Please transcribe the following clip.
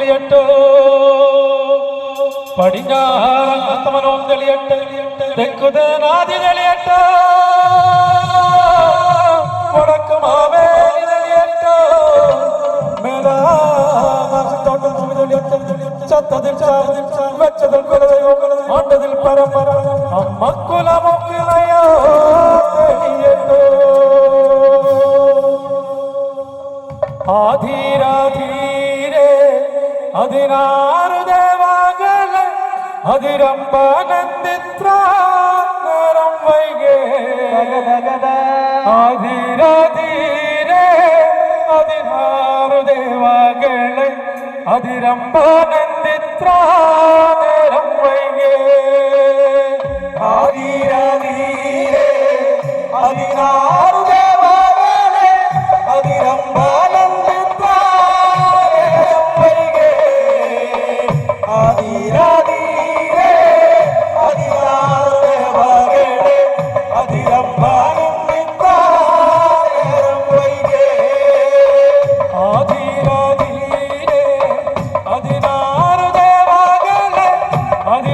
തെളിയട്ടോ പടിഞ്ഞാറത്തമനവും തെളിയട്ടെ തെക്കുതനാദി തെളിയട്ടോ വടക്ക് മാവേലി തെളിയട്ടോ മേലാകാശത്തോട്ടം ഭൂമി തെളിയട്ടെ ചത്തതിൽ വെച്ചതിൽ കൊണ്ടതിൽ പരമ്പര അമ്മക്കുലമൊക്കിളയോ തെളിയട്ടോ ആധീരാധീരേ അതിനാറ് ദേവാകളെ അതിരമ്പനന്ദിത്ര നേരം വൈകേ ആധീരാധീരേ അതിനാറ് ദേവാകളെ അതിരമ്പനന്ദിത്ര